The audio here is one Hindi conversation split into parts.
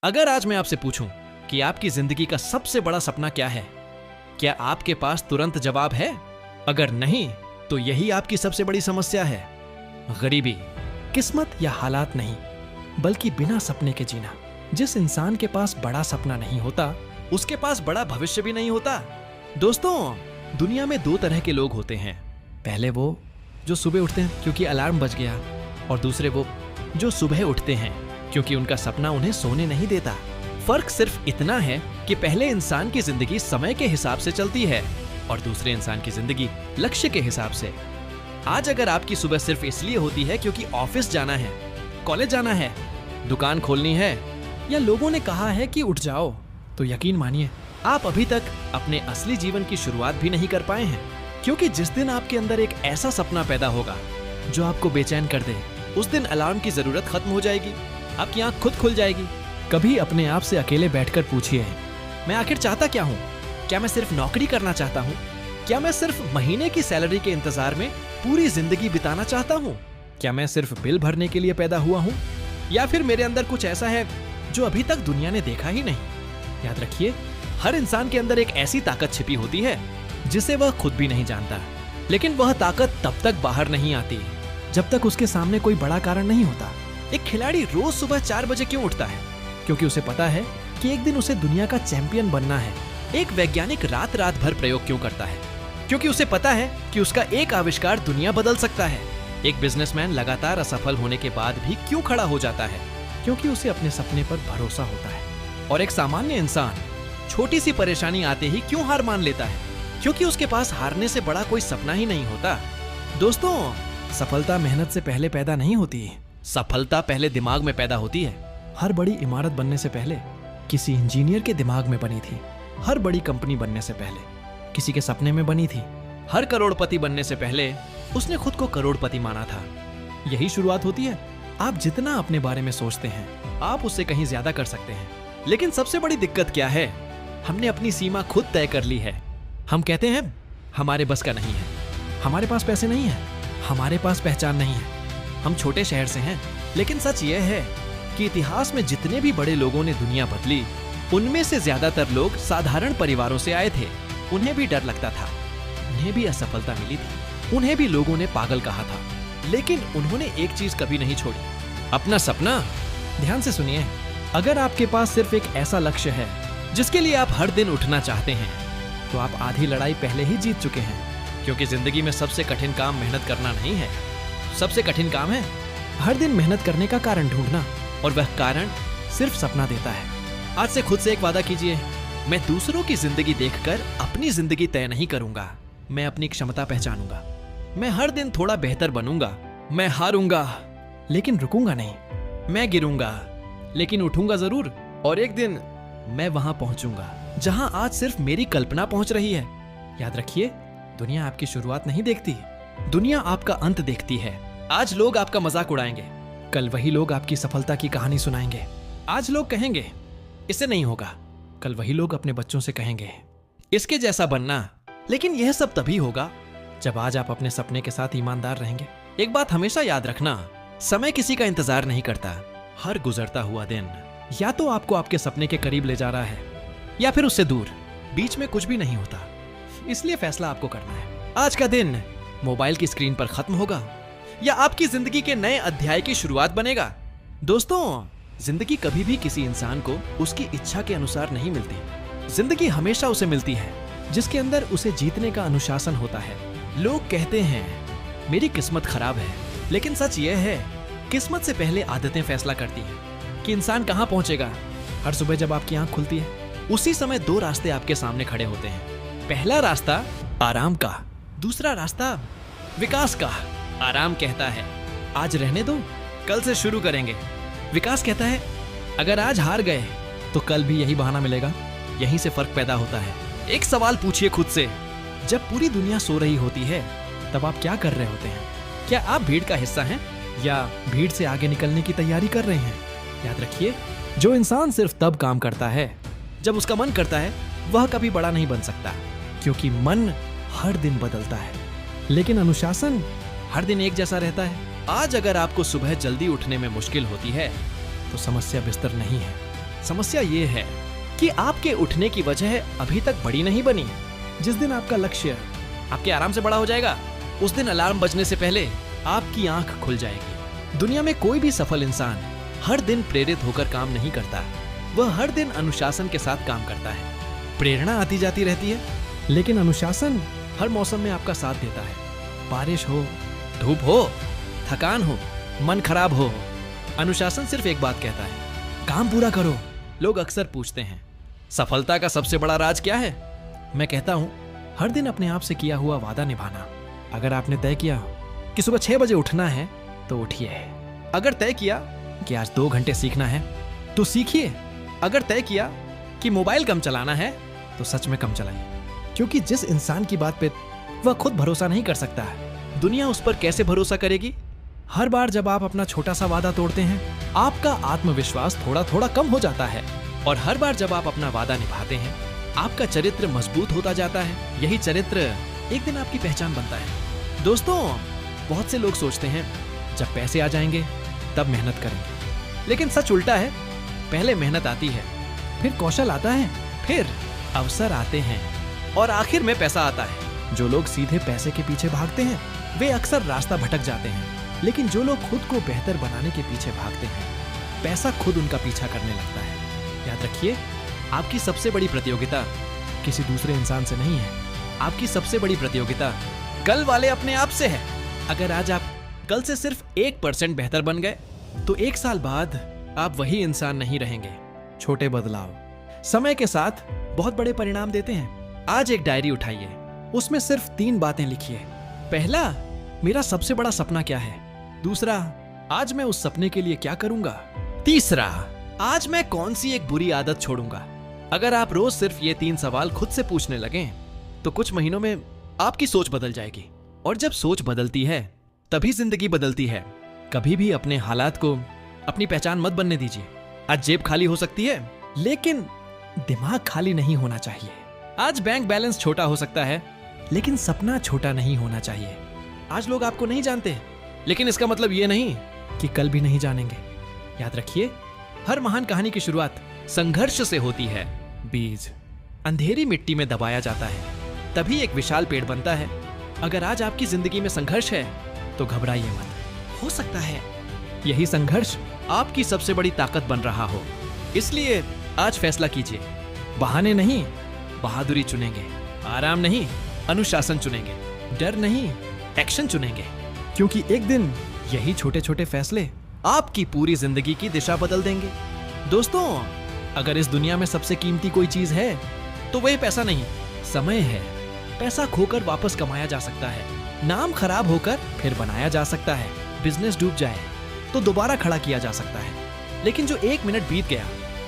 अगर आज मैं आपसे पूछूं कि आपकी जिंदगी का सबसे बड़ा सपना क्या है, क्या आपके पास तुरंत जवाब है? अगर नहीं, तो यही आपकी सबसे बड़ी समस्या है। गरीबी, किस्मत या हालात नहीं, बल्कि बिना सपने के जीना। जिस इंसान के पास बड़ा सपना नहीं होता, उसके पास बड़ा भविष्य भी नहीं होता। दोस्तों, दुनिया में दो तरह के लोग होते हैं। पहले वो जो सुबह उठते हैं क्योंकि अलार्म बज गया, और दूसरे वो जो सुबह उठते हैं क्योंकि उनका सपना उन्हें सोने नहीं देता। फर्क सिर्फ इतना है कि पहले इंसान की जिंदगी समय के हिसाब से चलती है और दूसरे इंसान की जिंदगी लक्ष्य के हिसाब से। आज अगर आपकी सुबह सिर्फ इसलिए होती है क्योंकि ऑफिस जाना है, कॉलेज जाना है, दुकान खोलनी है, या लोगों ने कहा है कि उठ जाओ, तो यकीन मानिए आप अभी तक अपने असली जीवन की शुरुआत भी नहीं कर पाए हैं। क्योंकि जिस दिन आपके अंदर एक ऐसा सपना पैदा होगा जो आपको बेचैन कर दे, उस दिन अलार्म की जरूरत खत्म हो जाएगी, आपकी आंख खुद खुल जाएगी। कभी अपने आप से अकेले बैठकर पूछिए, मैं आखिर चाहता क्या हूँ? क्या मैं सिर्फ नौकरी करना चाहता हूँ? क्या मैं सिर्फ महीने की सैलरी के इंतजार में पूरी जिंदगी बिताना चाहता हूँ? क्या मैं सिर्फ बिल भरने के लिए पैदा हुआ हूँ? या फिर मेरे अंदर कुछ ऐसा है जो अभी तक दुनिया ने देखा ही नहीं? याद रखिए, हर इंसान के अंदर एक ऐसी ताकत छिपी होती है जिसे वह खुद भी नहीं जानता। लेकिन वह ताकत तब तक बाहर नहीं आती जब तक उसके सामने कोई बड़ा कारण नहीं होता। एक खिलाड़ी रोज सुबह 4 बजे क्यों उठता है? क्योंकि उसे पता है कि एक दिन उसे दुनिया का चैंपियन बनना है। एक वैज्ञानिक रात रात भर प्रयोग क्यों करता है? क्योंकि उसे पता है कि उसका एक आविष्कार दुनिया बदल सकता है। एक बिजनेसमैन लगातार असफल होने के बाद भी क्यों खड़ा हो जाता है? क्योंकि उसे अपने सपने पर भरोसा होता है। और एक सामान्य इंसान छोटी सी परेशानी आते ही क्यों हार मान लेता है? क्योंकि उसके पास हारने से बड़ा कोई सपना ही नहीं होता। दोस्तों, सफलता मेहनत से पहले पैदा नहीं होती, सफलता पहले दिमाग में पैदा होती है। हर बड़ी इमारत बनने से पहले किसी इंजीनियर के दिमाग में बनी थी। हर बड़ी कंपनी बनने से पहले किसी के सपने में बनी थी। हर करोड़पति बनने से पहले उसने खुद को करोड़पति माना था। यही शुरुआत होती है। आप जितना अपने बारे में सोचते हैं, आप उससे कहीं ज्यादा कर सकते हैं। लेकिन सबसे बड़ी दिक्कत क्या है? हमने अपनी सीमा खुद तय कर ली है। हम कहते हैं हमारे बस का नहीं है, हमारे पास पैसे नहीं है, हमारे पास पहचान नहीं है, हम छोटे शहर से हैं। लेकिन सच यह है कि इतिहास में जितने भी बड़े लोगों ने दुनिया बदली, उनमें से ज्यादातर लोग साधारण परिवारों से आए थे। उन्हें भी डर लगता था, उन्हें भी असफलता मिली थी, उन्हें भी लोगों ने पागल कहा था, लेकिन उन्होंने एक चीज कभी नहीं छोड़ी, अपना सपना। ध्यान से सुनिए, अगर आपके पास सिर्फ एक ऐसा लक्ष्य है जिसके लिए आप हर दिन उठना चाहते हैं, तो आप आधी लड़ाई पहले ही जीत चुके हैं। क्योंकि जिंदगी में सबसे कठिन काम मेहनत करना नहीं है, सबसे कठिन काम है हर दिन मेहनत करने का कारण ढूंढना, और वह कारण सिर्फ सपना देता है। आज से खुद से एक वादा कीजिए, मैं दूसरों की जिंदगी देखकर अपनी जिंदगी तय नहीं करूंगा। मैं अपनी क्षमता पहचानूंगा, मैं हर दिन थोड़ा बेहतर बनूंगा। मैं हारूंगा लेकिन रुकूंगा नहीं, मैं गिरूंगा लेकिन उठूंगा जरूर, और एक दिन मैं वहां पहुंचूंगा जहां आज सिर्फ मेरी कल्पना पहुंच रही है। याद रखिए, दुनिया आपकी शुरुआत नहीं देखती, दुनिया आपका अंत देखती है। आज लोग आपका मजाक उड़ाएंगे, कल वही लोग आपकी सफलता की कहानी सुनाएंगे। आज लोग कहेंगे इससे नहीं होगा, कल वही लोग अपने बच्चों से कहेंगे इसके जैसा बनना। लेकिन यह सब तभी होगा जब आज आप अपने सपने के साथ ईमानदार रहेंगे। एक बात हमेशा याद रखना, समय किसी का इंतजार नहीं करता। हर गुजरता हुआ दिन या तो आपको आपके सपने के करीब ले जा रहा है या फिर उससे दूर, बीच में कुछ भी नहीं होता। इसलिए फैसला आपको करना है। आज का दिन मोबाइल की स्क्रीन पर खत्म होगा या आपकी जिंदगी के नए अध्याय की शुरुआत बनेगा। दोस्तों, जिंदगी कभी भी किसी इंसान को उसकी इच्छा के अनुसार नहीं मिलती। जिंदगी हमेशा उसे मिलती है जिसके अंदर उसे जीतने का अनुशासन होता है। लोग कहते हैं मेरी किस्मत खराब है, लेकिन सच यह है, किस्मत से पहले आदतें फैसला करती हैं कि इंसान कहां पहुंचेगा। हर सुबह जब आपकी आंख खुलती है, उसी समय दो रास्ते आपके सामने खड़े होते हैं। पहला रास्ता आराम का, दूसरा रास्ता विकास का। आराम कहता है आज रहने दो, कल से शुरू करेंगे। विकास कहता है अगर आज हार गए तो कल भी यही बहाना मिलेगा। यहीं से फर्क पैदा होता है। एक सवाल पूछिए खुद से, जब पूरी दुनिया सो रही होती है तब आप क्या कर रहे होते हैं? क्या आप भीड़ का हिस्सा हैं या भीड़ से आगे निकलने की तैयारी कर रहे हैं? याद रखिए, जो इंसान सिर्फ तब काम करता है जब उसका मन करता है, वह कभी बड़ा नहीं बन सकता, क्योंकि मन हर दिन बदलता है, लेकिन अनुशासन हर दिन एक जैसा रहता है। आज अगर आपको सुबह जल्दी उठने में मुश्किल होती है तो समस्या बिस्तर नहीं है, समस्या ये है कि आपके उठने की वजह अभी तक बड़ी नहीं बनी है। जिस दिन आपका लक्ष्य आपके आराम से बड़ा हो जाएगा, उस दिन अलार्म बजने से पहले आपकी आंख खुल जाएगी। दुनिया में कोई भी सफल इंसान हर दिन प्रेरित होकर काम नहीं करता, वह हर दिन अनुशासन के साथ काम करता है। प्रेरणा आती जाती रहती है, लेकिन अनुशासन हर मौसम में आपका साथ देता है। बारिश हो, धूप हो, थकान हो, मन खराब हो, अनुशासन सिर्फ एक बात कहता है, काम पूरा करो। लोग अक्सर पूछते हैं, सफलता का सबसे बड़ा राज क्या है? मैं कहता हूं, हर दिन अपने आप से किया हुआ वादा निभाना। अगर आपने तय किया कि सुबह 6 बजे उठना है तो उठिए। अगर तय किया कि आज 2 घंटे सीखना है तो सीखिए। अगर तय किया कि मोबाइल कम चलाना है तो सच में कम चलाइए, क्योंकि जिस इंसान की बात पे वह खुद भरोसा नहीं कर सकता है, दुनिया उस पर कैसे भरोसा करेगी? हर बार जब आप अपना छोटा सा वादा तोड़ते हैं, आपका आत्मविश्वास थोड़ा थोड़ा कम हो जाता है, और हर बार जब आप अपना वादा निभाते हैं, आपका चरित्र मजबूत होता जाता है। यही चरित्र एक दिन आपकी पहचान बनता है। दोस्तों, बहुत से लोग सोचते हैं जब पैसे आ जाएंगे तब मेहनत करेंगे, लेकिन सच उल्टा है। पहले मेहनत आती है, फिर कौशल आता है, फिर अवसर आते हैं, और आखिर में पैसा आता है। जो लोग सीधे पैसे के पीछे भागते हैं वे अक्सर रास्ता भटक जाते हैं, लेकिन जो लोग खुद को बेहतर बनाने के पीछे भागते हैं, पैसा खुद उनका पीछा करने लगता है। याद रखिए, आपकी सबसे बड़ी प्रतियोगिता किसी दूसरे इंसान से नहीं है, आपकी सबसे बड़ी प्रतियोगिता कल वाले अपने आप से है। अगर आज आप कल से सिर्फ 1% बेहतर बन गए तो 1 साल बाद आप वही इंसान नहीं रहेंगे। छोटे बदलाव समय के साथ बहुत बड़े परिणाम देते हैं। आज एक डायरी उठाइए, उसमें सिर्फ 3 बातें लिखिए। पहला, मेरा सबसे बड़ा सपना क्या है? दूसरा, आज मैं उस सपने के लिए क्या करूंगा? तीसरा, आज मैं कौन सी एक बुरी आदत छोड़ूंगा? अगर आप रोज सिर्फ ये 3 सवाल खुद से पूछने लगें तो कुछ महीनों में आपकी सोच बदल जाएगी, और जब सोच बदलती है तभी जिंदगी बदलती है। कभी भी अपने हालात को अपनी पहचान मत बनने दीजिए। आज जेब खाली हो सकती है, लेकिन दिमाग खाली नहीं होना चाहिए। आज बैंक बैलेंस छोटा हो सकता है, लेकिन सपना छोटा नहीं होना चाहिए। आज लोग आपको नहीं जानते, लेकिन इसका मतलब ये नहीं कि कल भी नहीं जानेंगे। याद रखिए, हर महान कहानी की शुरुआत संघर्ष से होती है। बीज अंधेरी मिट्टी में दबाया जाता है, तभी एक विशाल पेड़ बनता है। अगर आज आपकी जिंदगी में संघर्ष है तो घबराइए मत। हो सकता है यही संघर्ष आपकी सबसे बड़ी ताकत बन रहा हो। इसलिए आज फैसला कीजिए, बहाने नहीं, बहादुरी चुनेंगे। आराम नहीं, अनुशासन चुनेंगे। डर नहीं, एक्शन चुनेंगे, क्योंकि एक दिन यही छोटे छोटे फैसले आपकी पूरी जिंदगी की दिशा बदल देंगे। दोस्तों, अगर इस दुनिया में सबसे कीमती कोई चीज है तो वही पैसा नहीं, समय है। पैसा खोकर वापस कमाया जा सकता है, नाम खराब होकर फिर बनाया जा सकता है, बिजनेस डूब जाए तो दोबारा खड़ा किया जा सकता है, लेकिन जो 1 मिनट बीत गया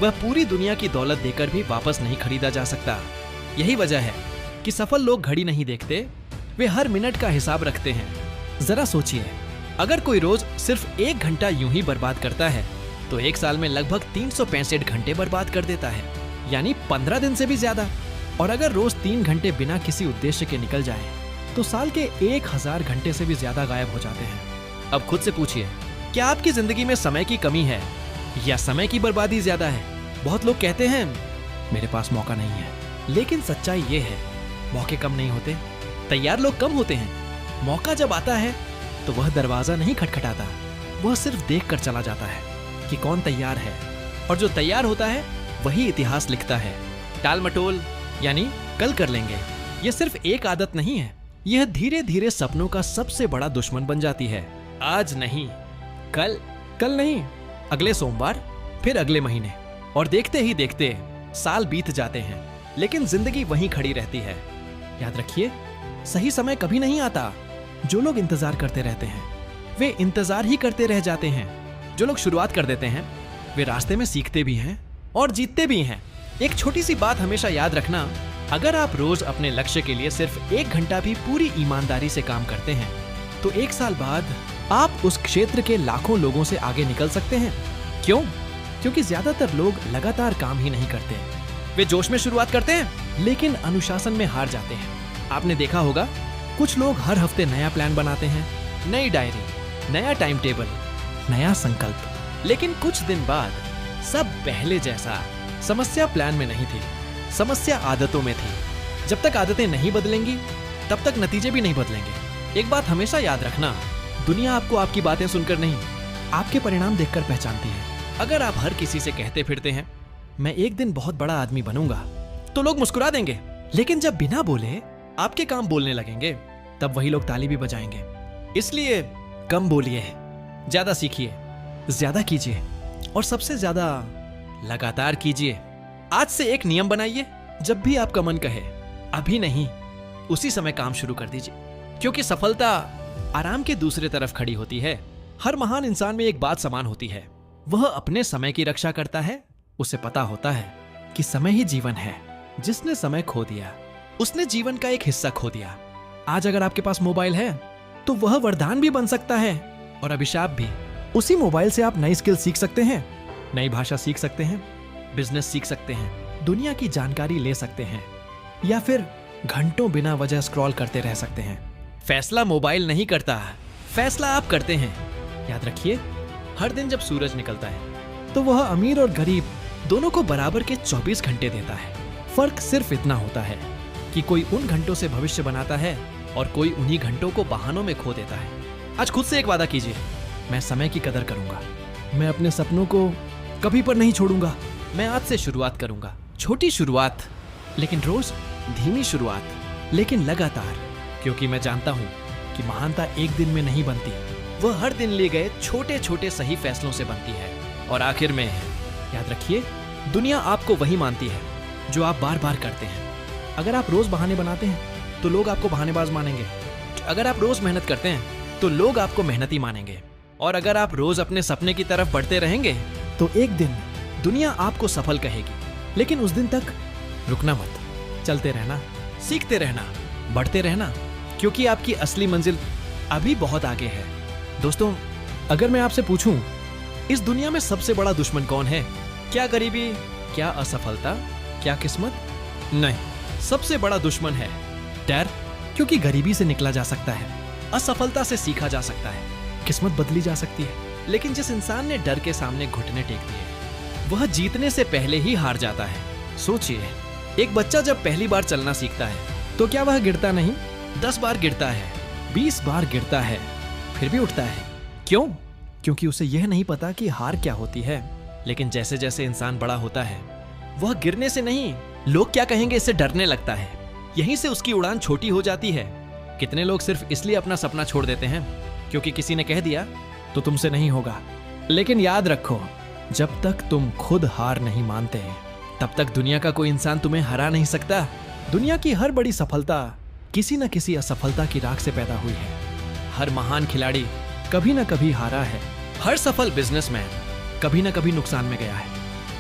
वह पूरी दुनिया की दौलत देकर भी वापस नहीं खरीदा जा सकता। यही वजह है कि सफल लोग घड़ी नहीं देखते, वे हर मिनट का हिसाब रखते हैं। जरा सोचिए, अगर कोई रोज सिर्फ 1 घंटा यूं ही बर्बाद करता है तो 1 साल में लगभग 365 घंटे बर्बाद कर देता है, यानी 15 दिन से भी ज्यादा। और अगर रोज 3 घंटे बिना किसी उद्देश्य के निकल जाए तो साल के 1000 घंटे से भी ज्यादा गायब हो जाते हैं। अब खुद से पूछिए, क्या आपकी जिंदगी में समय की कमी है या समय की बर्बादी ज्यादा है? बहुत लोग कहते हैं मेरे पास मौका नहीं है, लेकिन सच्चाई ये है, मौके कम नहीं होते, तैयार लोग कम होते हैं। मौका जब आता है तो वह दरवाजा नहीं खटखटाता, वह सिर्फ देख कर चला जाता है कि कौन तैयार है, और जो तैयार होता है वही इतिहास लिखता है। टाल मटोल यानी कल कर लेंगे, यह सिर्फ एक आदत नहीं है, यह धीरे धीरे सपनों का सबसे बड़ा दुश्मन बन जाती है। आज नहीं, कल, कल नहीं, अगले सोमवार, फिर अगले महीने, और देखते ही देखते साल बीत जाते हैं, लेकिन जिंदगी वहीं खड़ी रहती है। याद रखिए, सही समय कभी नहीं आता। जो लोग इंतजार करते रहते हैं वे इंतजार ही करते रह जाते हैं। जो लोग शुरुआत कर देते हैं वे रास्ते में सीखते भी हैं और जीतते भी हैं। एक छोटी सी बात हमेशा याद रखना, अगर आप रोज अपने लक्ष्य के लिए सिर्फ 1 घंटा भी पूरी ईमानदारी से काम करते हैं तो 1 साल बाद आप उस क्षेत्र के लाखों लोगों से आगे निकल सकते हैं। क्यों? क्योंकि ज्यादातर लोग लगातार काम ही नहीं करते, वे जोश में शुरुआत करते हैं लेकिन अनुशासन में हार जाते हैं। आपने देखा होगा, कुछ लोग हर हफ्ते नया प्लान बनाते हैं, नई डायरी, नया टाइम टेबल, नया संकल्प, लेकिन कुछ दिन बाद सब पहले जैसा। समस्या प्लान में नहीं थी, समस्या आदतों में थी। जब तक आदतें नहीं बदलेंगी तब तक नतीजे भी नहीं बदलेंगे। एक बात हमेशा याद रखना, दुनिया आपको आपकी बातें सुनकर नहीं, आपके परिणाम देखकर पहचानती है। अगर आप हर किसी से कहते फिरते हैं मैं एक दिन बहुत बड़ा आदमी बनूंगा, तो लोग मुस्कुरा देंगे। लेकिन जब बिना बोले आपके काम बोलने लगेंगे, तब वही लोग ताली भी बजाएंगे। इसलिए कम बोलिए, ज्यादा सीखिए, ज्यादा कीजिए और सबसे ज्यादा लगातार कीजिए। आज से एक नियम बनाइए, जब भी आपका मन कहे अभी नहीं, उसी समय काम शुरू कर दीजिए, क्योंकि सफलता आराम के दूसरे तरफ खड़ी होती है। हर महान इंसान में एक बात समान होती है, वह अपने समय की रक्षा करता है। उसे पता होता है कि समय ही जीवन है। जिसने समय खो दिया उसने जीवन का एक हिस्सा खो दिया। आज अगर आपके पास मोबाइल है तो वह वरदान भी बन सकता है और अभिशाप भी। उसी मोबाइल से आप नई स्किल सीख सकते हैं, नई भाषा सीख सकते हैं, बिजनेस सीख सकते हैं, दुनिया की जानकारी ले सकते हैं, या फिर घंटों बिना वजह स्क्रॉल करते रह सकते हैं। फैसला मोबाइल नहीं करता, फैसला आप करते हैं। याद रखिए, हर दिन जब सूरज निकलता है तो वह अमीर और गरीब दोनों को बराबर के 24 घंटे देता है। फर्क सिर्फ इतना होता है कि कोई उन घंटों से भविष्य बनाता है और कोई उन्हीं घंटों को बहानों में खो देता है। आज खुद से एक वादा कीजिए, मैं समय की कदर करूंगा, मैं अपने सपनों को कभी पर नहीं छोड़ूंगा। मैं आज से शुरुआत करूंगा, छोटी शुरुआत, लेकिन रोज धीमी शुरुआत, लेकिन लगातार, क्योंकि मैं जानता हूं कि महानता एक दिन में नहीं बनती, वह हर दिन लिए गए छोटे छोटे सही फैसलों से बनती है। और आखिर में याद रखिए, दुनिया आपको वही मानती है जो आप बार बार करते हैं। अगर आप रोज बहाने बनाते हैं तो लोग आपको बहानेबाज मानेंगे। अगर आप रोज मेहनत करते हैं तो लोग आपको मेहनती मानेंगे। और अगर आप रोज अपने सपने की तरफ बढ़ते रहेंगे तो एक दिन दुनिया आपको सफल कहेगी। लेकिन उस दिन तक रुकना मत, चलते रहना, सीखते रहना, बढ़ते रहना, क्योंकि आपकी असली मंजिल अभी बहुत आगे है। दोस्तों, अगर मैं आपसे पूछूं इस दुनिया में सबसे बड़ा दुश्मन कौन है? क्या गरीबी, क्या असफलता, क्या किस्मत? नहीं, सबसे बड़ा दुश्मन है डर, क्योंकि गरीबी से निकला जा सकता है, असफलता से सीखा जा सकता है, किस्मत बदली जा सकती है। लेकिन जिस इंसान ने डर के सामने घुटने टेक दिए, वह जीतने से पहले ही हार जाता है। सोचिए, एक बच्चा जब पहली बार चलना सीखता है तो क्या वह गिरता नहीं? 10 बार गिरता है, 20 बार गिरता है, फिर भी उठता है। क्यों? क्योंकि उसे यह नहीं पता कि हार क्या होती है। लेकिन जैसे जैसे इंसान बड़ा होता है, वह गिरने से नहीं, लोग क्या कहेंगे इससे डरने लगता है। यहीं से उसकी उड़ान छोटी हो जाती है। कितने लोग सिर्फ इसलिए अपना सपना छोड़ देते हैं क्योंकि किसी ने कह दिया तो तुमसे नहीं होगा। लेकिन याद रखो, जब तक तुम खुद हार नहीं मानते तब तक दुनिया का कोई इंसान तुम्हें हरा नहीं सकता। दुनिया की हर बड़ी सफलता किसी न किसी असफलता की राख से पैदा हुई है। हर महान खिलाड़ी कभी न कभी हारा है। हर सफल बिजनेसमैन कभी न कभी नुकसान में गया है।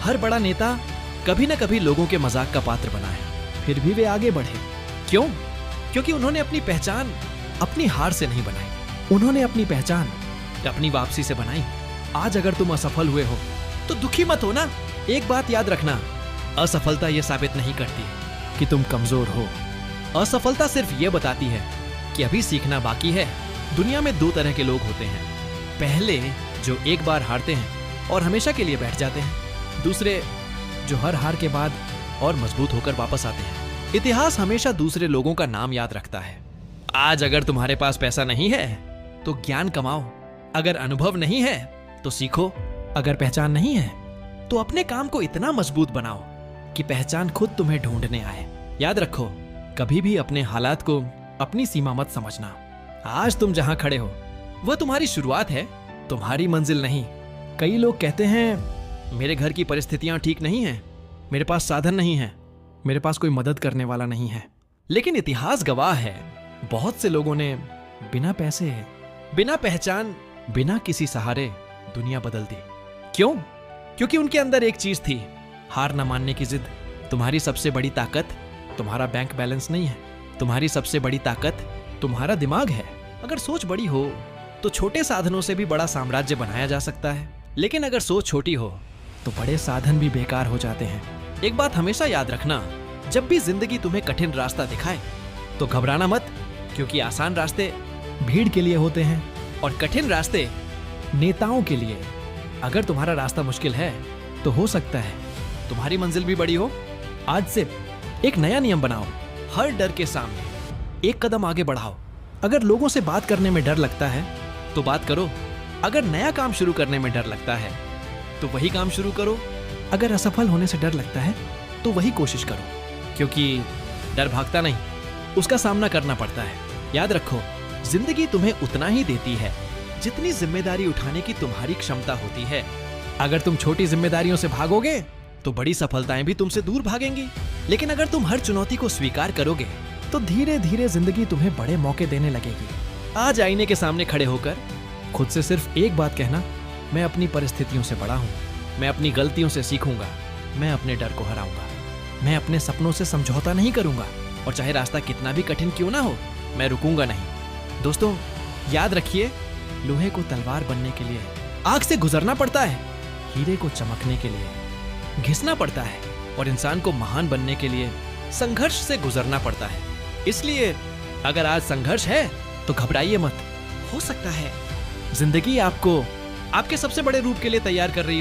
हर बड़ा नेता कभी न कभी लोगों के मजाक का पात्र बना है, फिर भी वे आगे बढ़े। क्यों? क्योंकि उन्होंने अपनी पहचान अपनी हार से नहीं बनाई, उन्होंने अपनी पहचान अपनी वापसी से बनाई। आज अगर तुम असफल हुए हो तो दुखी मत हो ना। एक बात याद रखना, असफलता यह साबित नहीं करती कि तुम कमजोर हो। असफलता सिर्फ यह बताती है कि अभी सीखना बाकी है। दुनिया में 2 तरह के लोग होते हैं, पहले जो एक बार हारते हैं और हमेशा के लिए बैठ जाते हैं, दूसरे जो हर हार के बाद और मजबूत होकर वापस आते हैं। इतिहास हमेशा दूसरे लोगों का नाम याद रखता है। आज अगर तुम्हारे पास पैसा नहीं है तो ज्ञान कमाओ, अगर अनुभव नहीं है तो सीखो, अगर पहचान नहीं है तो अपने काम को इतना मजबूत बनाओ कि पहचान खुद तुम्हें ढूंढने आए। याद रखो, कभी भी अपने हालात को अपनी सीमा मत समझना। आज तुम जहां खड़े हो वह तुम्हारी शुरुआत है, तुम्हारी मंजिल नहीं। कई लोग कहते हैं मेरे घर की परिस्थितियां ठीक नहीं हैं, मेरे पास साधन नहीं है, मेरे पास कोई मदद करने वाला नहीं है। लेकिन इतिहास गवाह है, बहुत से लोगों ने बिना पैसे, बिना पहचान, बिना किसी सहारे दुनिया बदल दी। क्यों? क्योंकि उनके अंदर एक चीज थी, हार न मानने की जिद। तुम्हारी सबसे बड़ी ताकत तुम्हारा बैंक बैलेंस नहीं है, तुम्हारी सबसे बड़ी ताकत तुम्हारा दिमाग है। अगर सोच बड़ी हो तो छोटे साधनों से भी बड़ा साम्राज्य बनाया जा सकता है, लेकिन अगर सोच छोटी हो तो बड़े साधन भी बेकार हो जाते हैं। एक बात हमेशा याद रखना, जब भी जिंदगी तुम्हें कठिन रास्ता दिखाए तो घबराना मत, क्योंकि आसान रास्ते भीड़ के लिए होते हैं और कठिन रास्ते नेताओं के लिए। अगर तुम्हारा रास्ता मुश्किल है तो हो सकता है तुम्हारी मंजिल भी बड़ी हो। आज से एक नया नियम बनाओ, हर डर के सामने एक कदम आगे बढ़ाओ। अगर लोगों से बात करने में डर लगता है तो बात करो। अगर नया काम शुरू करने में डर लगता है तो वही काम शुरू करो। अगर असफल होने से डर लगता है तो वही कोशिश करो, क्योंकि डर भागता नहीं, उसका सामना करना पड़ता है। याद रखो, जिंदगी तुम्हें उतना ही देती है जितनी जिम्मेदारी उठाने की तुम्हारी क्षमता होती है। अगर तुम छोटी जिम्मेदारियों से भागोगे तो बड़ी सफलताएं भी तुमसे दूर भागेंगी। लेकिन अगर तुम हर चुनौती को स्वीकार करोगे तो धीरे धीरे जिंदगी तुम्हें बड़े मौके देने लगेगी। आज आईने के सामने खड़े होकर खुद से सिर्फ एक बात कहना, मैं अपनी परिस्थितियों से बड़ा हूं, मैं अपनी गलतियों से सीखूंगा, मैं अपने डर को हराऊंगा, मैं अपने सपनों से समझौता नहीं करूंगा, और चाहे रास्ता कितना भी कठिन क्यों ना हो, मैं रुकूंगा नहीं। दोस्तों, याद रखिए, लोहे को तलवार बनने के लिए आग से गुजरना पड़ता है, हीरे को चमकने के लिए घिसना पड़ता है, और इंसान को महान बनने के लिए संघर्ष से गुजरना पड़ता है। इसलिए अगर आज संघर्ष है तो घबराइए मत। हो सकता है जिंदगी आपको आपके सबसे बड़े रूप के लिए तैयार कर रही हो।